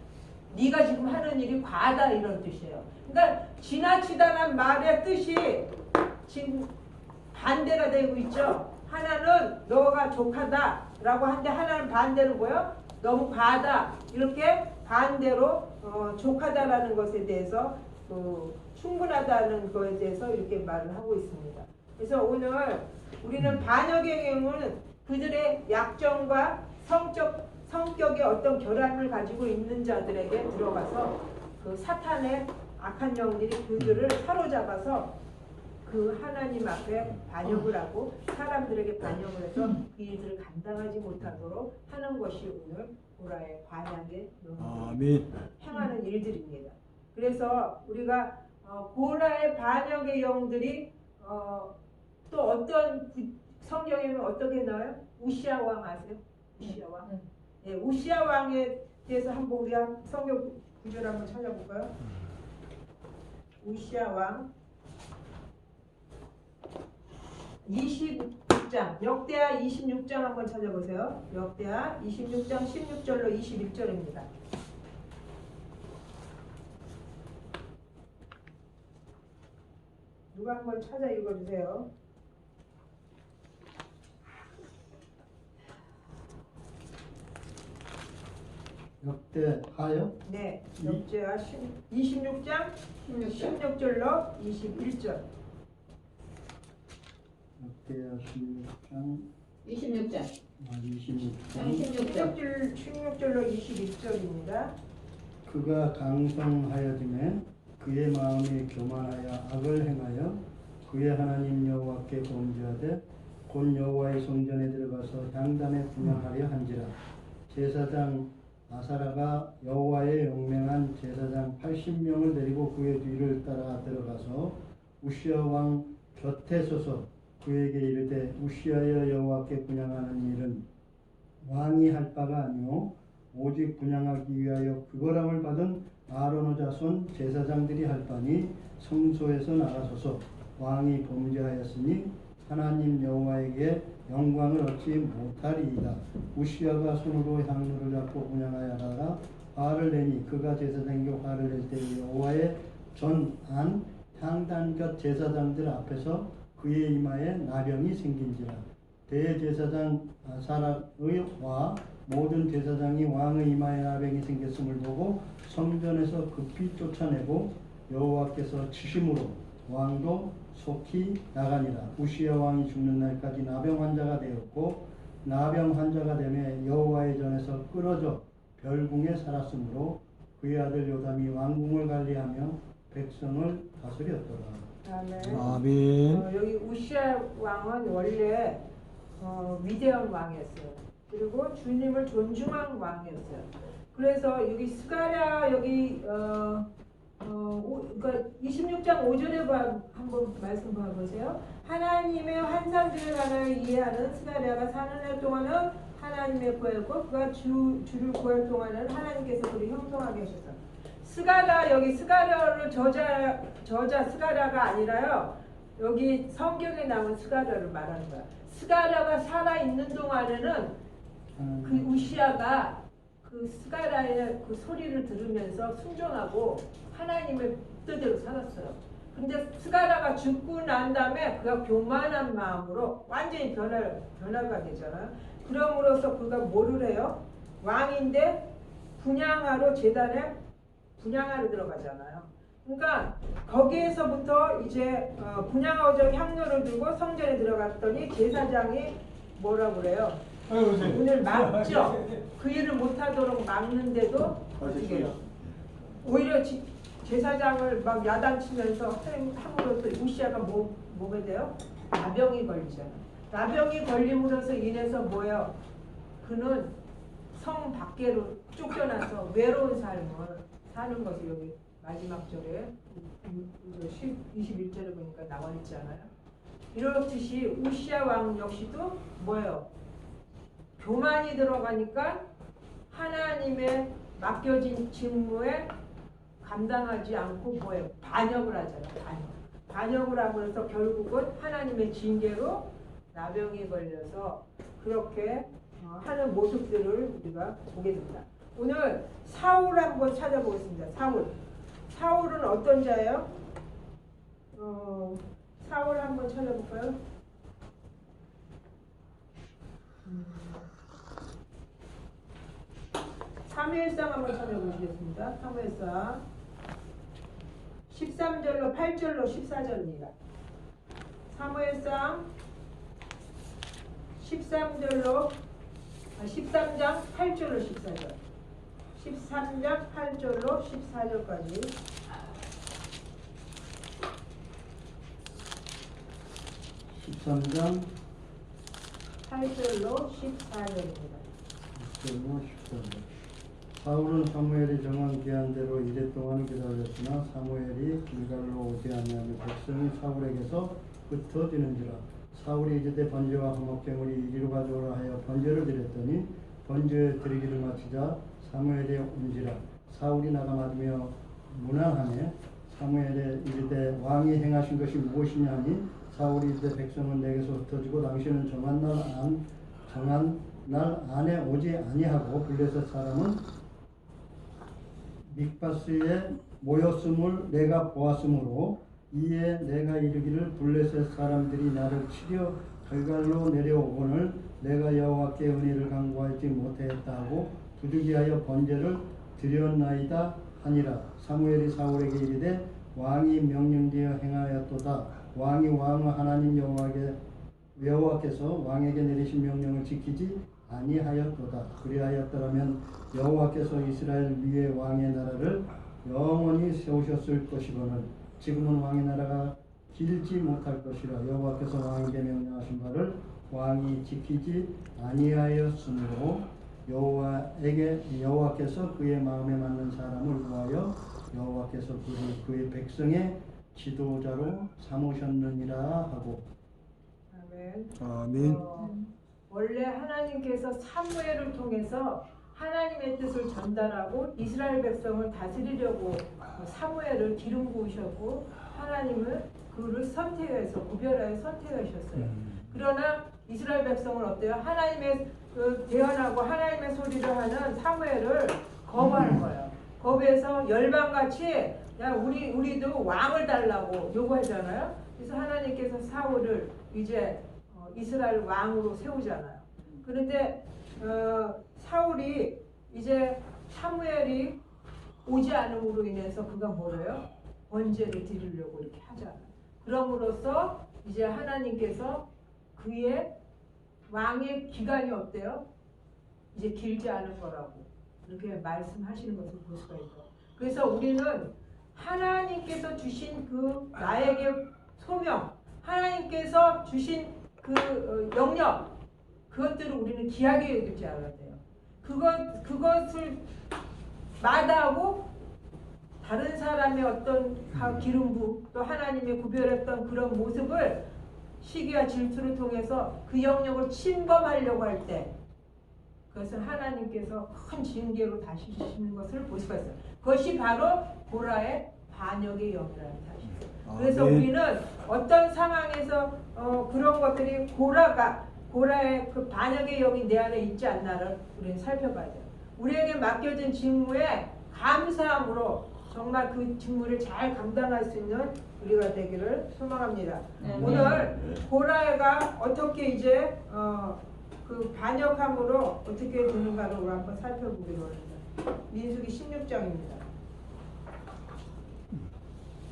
네가 지금 하는 일이 과하다 이런 뜻이에요. 그러니까 지나치다라는 말의 뜻이 지금 반대가 되고 있죠. 하나는 너가 족하다라고 하는데 하나는 반대로 뭐예요? 너무 과하다 이렇게 반대로 족하다라는 것에 대해서 충분하다는 것에 대해서 이렇게 말을 하고 있습니다. 그래서 오늘 우리는 반역의 경우는 그들의 약점과 성격의 어떤 결함을 가지고 있는 자들에게 들어가서 그 사탄의 악한 영들이 그들을 사로잡아서 그 하나님 앞에 반역을 하고 사람들에게 반역을 해서 그 일들을 감당하지 못하도록 하는 것이 오늘 고라의 반역의 영들이 행하는 일들입니다. 그래서 우리가 고라의 반역의 영들이 또 어떤 성경에는 어떻게 나와요? 우시아 왕 아세요? 우시아 왕. 네, 우시아 왕에 대해서 한번 우리 성경 구절 한번 찾아볼까요? 우시아 왕 26장 역대하 26장 한번 찾아보세요. 역대하 26장 16절로 21절입니다. 누가 한번 찾아 읽어주세요. 역대하요? 네, 역대하 26장 16절로 21절. 역대하 16장 26장. 26장 16절로 21절입니다. 그가 강성하여짐에 그의 마음이 교만하여 악을 행하여 그의 하나님 여호와께 범죄하되 곧 여호와의 성전에 들어가서 향단에 분향하려 한지라. 제사장 아사라가 여호와의 용맹한 제사장 80명을 데리고 그의 뒤를 따라 들어가서 우시아 왕 곁에 서서 그에게 이르되 우시아여 여호와께 분향하는 일은 왕이 할 바가 아니오 오직 분향하기 위하여 그거람을 받은 아론의 자손 제사장들이 할 바니 성소에서 나가소서. 왕이 범죄하였으니 하나님 여호와에게 영광을 얻지 못하리이다. 우시아가 손으로 향로를 잡고 분향하여 하다가 화를 내니 그가 제사장에게 화를 낼 때 여호와의 전안 향단 곁 제사장들 앞에서 그의 이마에 나병이 생긴지라. 대제사장 아사라의 와 모든 제사장이 왕의 이마에 나병이 생겼음을 보고 성전에서 급히 쫓아내고 여호와께서 치심으로 왕도 속히 나가니라. 우시아 왕이 죽는 날까지 나병 환자가 되었고 나병 환자가 되매 여호와의 전에서 끊어져 별궁에 살았으므로 그의 아들 요담이 왕궁을 관리하며 백성을 다스렸더라. 아멘. 여기 우시아 왕은 원래 위대한 왕이었어요. 그리고 주님을 존중한 왕이었어요. 그래서 여기 스가랴 여기 그러니까 26장 5절에 한번 말씀 봐보세요. 하나님의 환상들을 하나여 이해하는 스가랴가 사는 날 동안은 하나님의 구하였고 그가 주를 구할 동안은 하나님께서 그를 형통하게 하셨다. 스가랴 여기 스가랴를 저자 스가랴가 아니라요. 여기 성경에 나온 스가랴를 말하는 거야. 스가랴가 살아 있는 동안에는 그 우시아가 그 스가랴의 그 소리를 들으면서 순종하고 하나님의 뜻대로 살았어요. 근데 스가랴가 죽고 난 다음에 그가 교만한 마음으로 완전히 변화가 되잖아요. 그럼으로써 그가 뭐를 해요? 왕인데 분향하러 제단에 분향하러 들어가잖아요. 그러니까 거기에서부터 이제 분향하고 향로를 들고 성전에 들어갔더니 제사장이 뭐라 그래요? 문을 막죠. 그 일을 못하도록 막는데도 어떻게 해요? 오히려 제사장을 막 야단치면서 함으로써 우시아가 뭐게 돼요? 나병이 걸리잖아요. 나병이 걸림으로써 인해서 뭐예요? 그는 성 밖으로 쫓겨나서 외로운 삶을 사는 것이 여기 마지막 절에 21절에 보니까 나와 있잖아요. 이렇듯이 우시아 왕 역시도 뭐예요? 교만이 들어가니까 하나님의 맡겨진 직무에 감당하지 않고 뭐예요? 반역을 하잖아요. 반역을 하면서 결국은 하나님의 징계로 나병이 걸려서 그렇게 하는 모습들을 우리가 보게 됩니다. 오늘 사울 한번 찾아보겠습니다. 사울은 어떤 자예요? 사울 한번 찾아볼까요? 사무엘상 한번 찾아보시겠습니다. 사무엘상 13절로 8절로 14절입니다. 사무엘상 13장 8절로 14절 13장 8절로 14절까지 13장 8절로 14절입니다. 14절. 사울은 사무엘이 정한 기한대로 이래 동안 기다렸으나 사무엘이 길갈로 오지 아니하며 백성이 사울에게서 흩어지는지라. 사울이 이르되 번제와 화목제물이 이리로 가져오라 하여 번제를 드렸더니 번제 드리기를 마치자 사무엘이 온지라. 사울이 나가 맞으며 문안하매 사무엘에 이르되 왕이 행하신 것이 무엇이냐 하니 사울이 이르되 백성은 내게서 흩어지고 당신은 정한 날 안에 오지 아니하고 블레셋 사람은 믹바스에 모였음을 내가 보았으므로 이에 내가 이르기를 블레셋 사람들이 나를 치려 길갈로 내려오거늘 내가 여호와께 은혜를 간구하지 못하였다 하고 부득이하여 번제를 드렸나이다 하니라. 사무엘이 사울에게 이르되 왕이 명령되어 행하였도다. 왕이 왕의 하나님 여호와께서 왕에게 내리신 명령을 지키지 아니하였도다. 그리하였더라면 여호와께서 이스라엘 위에 왕의 나라를 영원히 세우셨을 것이거늘 지금은 왕의 나라가 길지 못할 것이라. 여호와께서 왕에게 명령하신 바를 왕이 지키지 아니하였으므로 여호와께서 그의 마음에 맞는 사람을 구하여 여호와께서 그를 그의 백성의 지도자로 삼으셨느니라 하고. 아멘. 아멘. 원래 하나님께서 사무엘을 통해서 하나님의 뜻을 전달하고 이스라엘 백성을 다스리려고 사무엘을 기름 부으셨고 하나님은 그를 선택해서 구별하여 선택하셨어요. 그러나 이스라엘 백성은 어때요? 하나님의 대언하고 하나님의 소리를 하는 사무엘을 거부하는 거예요. 거부해서 열방같이 야 우리도 왕을 달라고 요구하잖아요. 그래서 하나님께서 사울을 이제 이스라엘 왕으로 세우잖아요. 그런데 사울이 이제 사무엘이 오지 않음으로 인해서 그가 뭐래요? 번제를 드리려고 이렇게 하잖아요. 그럼으로써 이제 하나님께서 그의 왕의 기간이 어때요? 이제 길지 않은 거라고 이렇게 말씀하시는 것을 볼 수가 있어요. 그래서 우리는 하나님께서 주신 그 나에게 소명, 하나님께서 주신 그 영역, 그것들을 우리는 귀하게 여기지 않아야 돼요. 그것을 마다하고 다른 사람의 어떤 기름 부음, 또 하나님의 구별했던 그런 모습을 시기와 질투를 통해서 그 영역을 침범하려고 할 때 그것은 하나님께서 큰 징계로 다시시는 것을 볼 수가 있어요. 그것이 바로 고라의 반역의 영이라는 사실이에요. 그래서 우리는 어떤 상황에서 그런 것들이 고라의 그 반역의 영이 내 안에 있지 않나를 우리는 살펴봐야 돼요. 우리에게 맡겨진 직무에 감사함으로 정말 그 직무를 잘 감당할 수 있는 우리가 되기를 소망합니다. 오늘 고라가 어떻게 이제 그 반역함으로 어떻게 되는가를 우리 한번 살펴보기로 합니다. 민수기 16장입니다.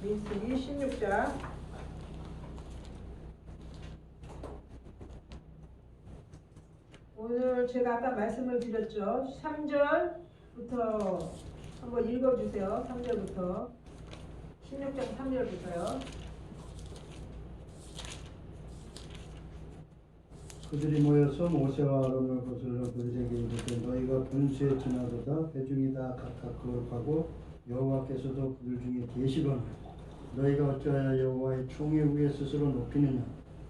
민수기 16장 오늘 제가 아까 말씀을 드렸죠. 3절부터 한번 읽어주세요. 3절부터 16장 3절부터요. 그들이 모여서 모세와 아론을 거슬러 그들에게 이르되 너희가 분수에 지나도다 회중이 다 각각 거룩하고 여호와께서도 그들 중에 계시거늘 너희가 어찌하여 여호와의 총회 위에 스스로 높이느냐.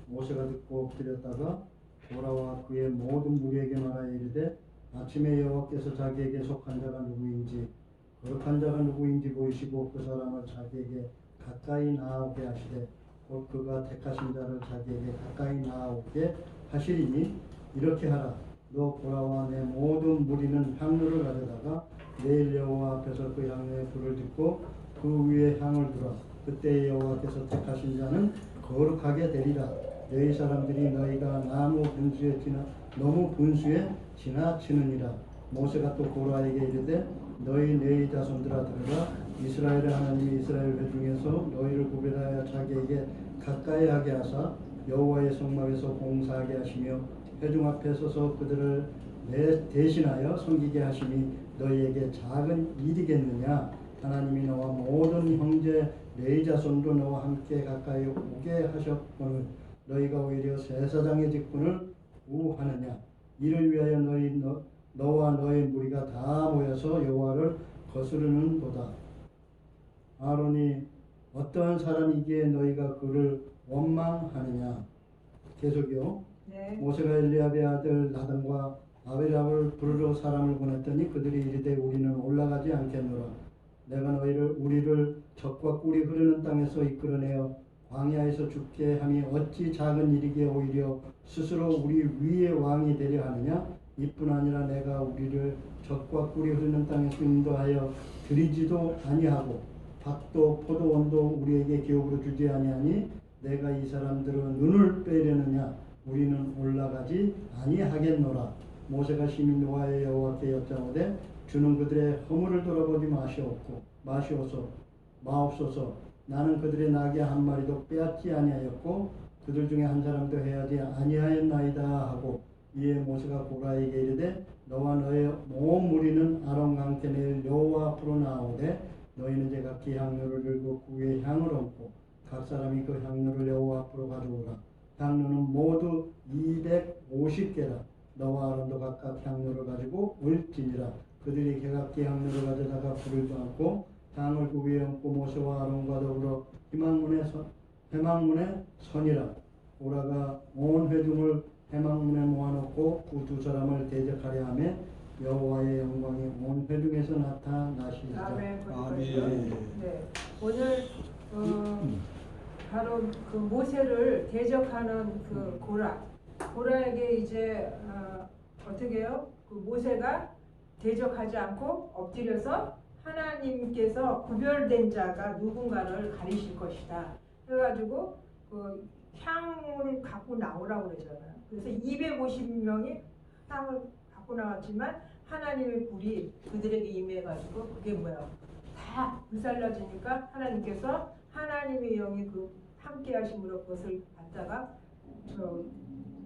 모세가 듣고 엎드렸다가 고라와 그의 모든 무리에게 말하여 이르되 아침에 여호와께서 자기에게 속한 자가 누구인지 거룩한 자가 누구인지 보이시고 그 사람을 자기에게 가까이 나아오게 하시되 곧 그가 택하신 자를 자기에게 가까이 나아오게 하시리니 이렇게 하라. 너 고라와 내 모든 무리는 향로를 가져다가 내일 여호와 앞에서 그 향로에 불을 딛고 그 위에 향을 두라. 그때 여호와께서 택하신 자는 거룩하게 되리라. 너희 사람들이 너희가 너무 분수에 지나치느니라. 모세가 또 고라에게 이르되 너희 자손들아 들으라. 이스라엘의 하나님이 이스라엘 회중에서 너희를 구별하여 자기에게 가까이 하게 하사 여호와의 성막에서 봉사하게 하시며 회중 앞에 서서 그들을 대신하여 섬기게 하심이 너희에게 작은 일이겠느냐. 하나님이 너와 모든 형제 네 자손도 너와 함께 가까이 오게 하셨거늘 너희가 오히려 제사장의 직분을 우하느냐. 이를 위하여 너와 너의 무리가 다 모여서 여호와를 거스르는도다. 아론이 어떠한 사람이기에 너희가 그를 원망하느냐. 계속요. 네. 모세가 엘리압의 아들 나단과 아비람을 부르러 사람을 보냈더니 그들이 이르되 우리는 올라가지 않겠노라. 내가 우리를 적과 꿀이 흐르는 땅에서 이끌어내어 광야에서 죽게 함이 어찌 작은 일이기에 오히려 스스로 우리 위의 왕이 되려 하느냐. 이뿐 아니라 내가 우리를 적과 꿀이 흐르는 땅에서 인도하여 들이지도 아니하고 밭도 포도원도 우리에게 기업으로 주지 아니하니 내가 이 사람들은 눈을 빼려느냐. 우리는 올라가지 아니하겠노라. 모세가 심히 노하여 여호와께 여짜오되 주는 그들의 허물을 돌아보지 마옵소서. 나는 그들의 나귀 한 마리도 빼앗지 아니하였고 그들 중에 한 사람도 해하지 아니하였나이다 하고 이에 모세가 고라에게 이르되 너와 너의 온 무리는 아론과 함께 내일 여호와 앞으로 나오되 너희는 제각기 향로를 들고 그 위에 향을 얹고 각 사람이 그 향로를 여호와 앞으로 가져오라. 향로는 모두 250개라. 너와 아론도 각각 향로를 가지고 올지니라. 그들이 개각기 향로를 가져다가 불을 얹고 향을 그 위에 얹고 모세와 아론과 더불어 회막문에 서니라. 고라가 온 회중을 회막문에 모아놓고 그 두 사람을 대적하려 하며 여호와의 영광이 온 회중에서 나타나시리라. 아멘. 아멘. 네. 오늘 바로 그 모세를 대적하는 그 고라에게 이제 어떻게 해요? 그 모세가 대적하지 않고 엎드려서 하나님께서 구별된 자가 누군가를 가리실 것이다. 그래가지고 그 향을 갖고 나오라고 그러잖아요. 그래서 250명이 향을 갖고 나왔지만 하나님의 불이 그들에게 임해가지고 그게 뭐야? 다 불살라지니까 하나님께서 하나님의 영이 그 함께 하심으로 그것을 갖다가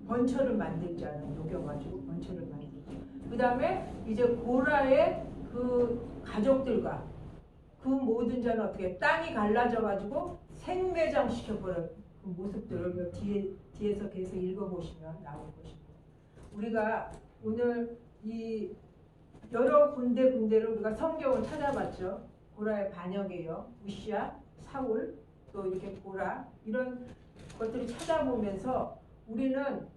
번처를 만들자는 녹여가지고 번처를 만들자. 그 다음에 이제 고라의 그 가족들과 그 모든 자는 어떻게 땅이 갈라져가지고 생매장 시켜버린 그 모습들을 뒤에서 계속 읽어보시면 나올 것입니다. 우리가 오늘 이 여러 군데를 우리가 성경을 찾아봤죠. 고라의 반역이에요. 우시야, 사울, 또 이렇게 고라 이런 것들을 찾아보면서 우리는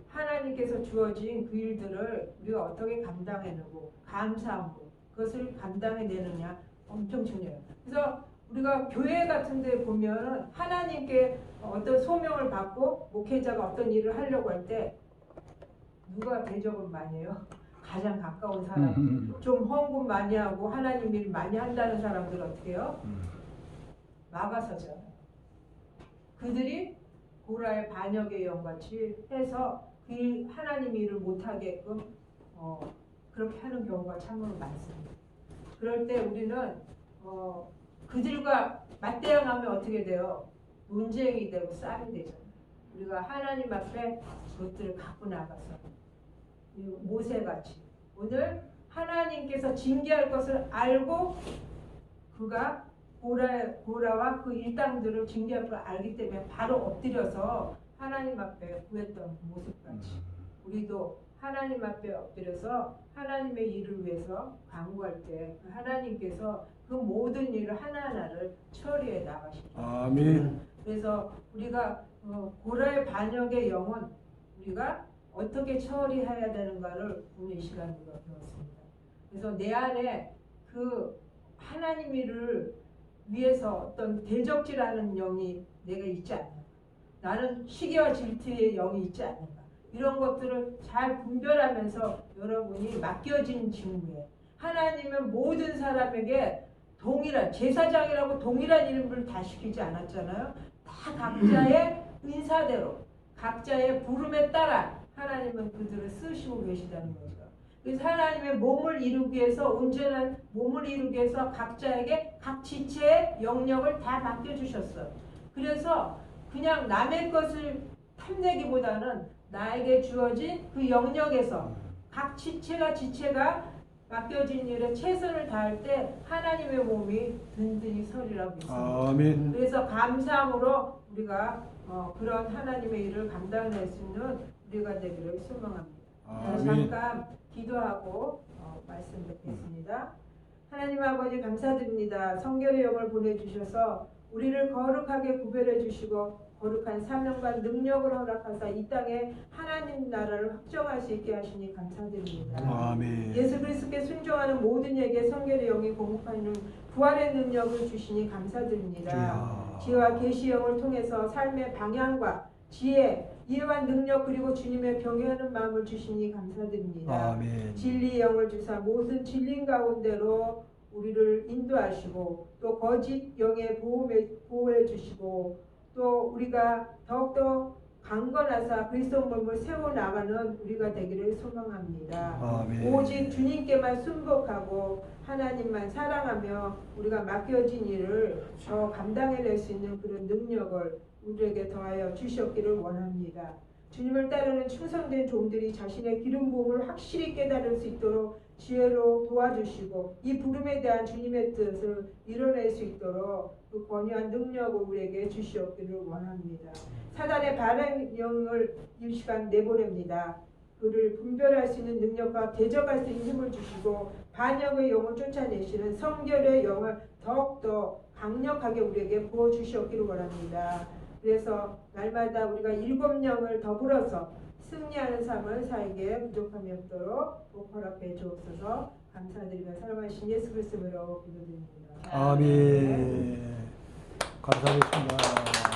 하나님께서 주어진 그 일들을 우리가 어떻게 감당해내고 감사함으로 그것을 감당해내느냐 엄청 중요해요. 그래서 우리가 교회 같은 데 보면 하나님께 어떤 소명을 받고 목회자가 어떤 일을 하려고 할 때 누가 대접을 많이 해요? 가장 가까운 사람, 좀 헌금 많이 하고 하나님 일 많이 한다는 사람들 어떻게 해요? 막아서잖아요. 그들이 고라의 반역의 영같이 해서 그 하나님 일을 못하게끔 그렇게 하는 경우가 참으로 많습니다. 그럴 때 우리는 그들과 맞대응하면 어떻게 돼요? 논쟁이 되고 싸움이 되잖아요. 우리가 하나님 앞에 그것들을 갖고 나가서 모세같이 오늘 하나님께서 징계할 것을 알고 그가 고라와 그 일당들을 징계할 걸 알기 때문에 바로 엎드려서 하나님 앞에 구했던 모습같이 우리도 하나님 앞에 엎드려서 하나님의 일을 위해서 간구할 때 하나님께서 그 모든 일을 하나하나를 처리해 나가십니다. 아멘. 그래서 우리가 고라의 반역의 영은 우리가 어떻게 처리해야 되는가를 오늘 이 시간 우리가 배웠습니다. 그래서 내 안에 그 하나님 일을 위해서 어떤 대적질하는 영이 내가 있지 않는가, 나는 시기와 질투의 영이 있지 않는가, 이런 것들을 잘 분별하면서 여러분이 맡겨진 직무에 하나님은 모든 사람에게 동일한 제사장이라고 동일한 일을 다 시키지 않았잖아요. 다 각자의 은사대로 각자의 부름에 따라 하나님은 그들을 쓰시고 계시다는 거죠. 그래서 하나님의 몸을 이루기 위해서 온전한 몸을 이루기 위해서 각자에게 각 지체의 영역을 다 맡겨주셨어요. 그래서 그냥 남의 것을 탐내기보다는 나에게 주어진 그 영역에서 각 지체가 맡겨진 일에 최선을 다할 때 하나님의 몸이 든든히 서리라고 했습니다. 아멘. 그래서 감사함으로 우리가 그런 하나님의 일을 감당할 수 있는 우리가 되기를 소망합니다. 아멘. 잠깐 기도하고 말씀 뵙겠습니다. 하나님 아버지 감사드립니다. 성결의 영을 보내주셔서 우리를 거룩하게 구별해 주시고 거룩한 사명과 능력을 허락하사 이 땅에 하나님 나라를 확정할 수 있게 하시니 감사드립니다. 아멘. 예수 그리스도께 순종하는 모든 이에게 성결의 영이 공급하는 부활의 능력을 주시니 감사드립니다. 지혜와 계시의 영을 통해서 삶의 방향과 지혜, 이해와 능력 그리고 주님의 병행하는 마음을 주시니 감사드립니다. 아멘. 진리의 영을 주사 모든 진리 가운데로 우리를 인도하시고 또 거짓 영에 보호해 주시고 또 우리가 더욱더 강건하사 그리스도 몸을 세워나가는 우리가 되기를 소망합니다. 아멘. 오직 주님께만 순복하고 하나님만 사랑하며 우리가 맡겨진 일을 더 감당해낼 수 있는 그런 능력을 우리에게 더하여 주셨기를 원합니다. 주님을 따르는 충성된 종들이 자신의 기름 부음을 확실히 깨달을 수 있도록 지혜로 도와주시고 이 부름에 대한 주님의 뜻을 이뤄낼 수 있도록 그 권유한 능력을 우리에게 주시옵기를 원합니다. 사단의 반응령을 이 시간 내보냅니다. 그를 분별할 수 있는 능력과 대적할 수 있는 힘을 주시고 반역의 영을 쫓아내시는 성결의 영을 더욱더 강력하게 우리에게 부어주시옵기를 원합니다. 그래서 날마다 우리가 7영을 더불어서 승리하는 삶을 살게 부족함이 없도록 복 허락해 주옵소서. 감사드리며 사랑하신 예수 그리스도로 기도드립니다. 아멘. 감사드립니다.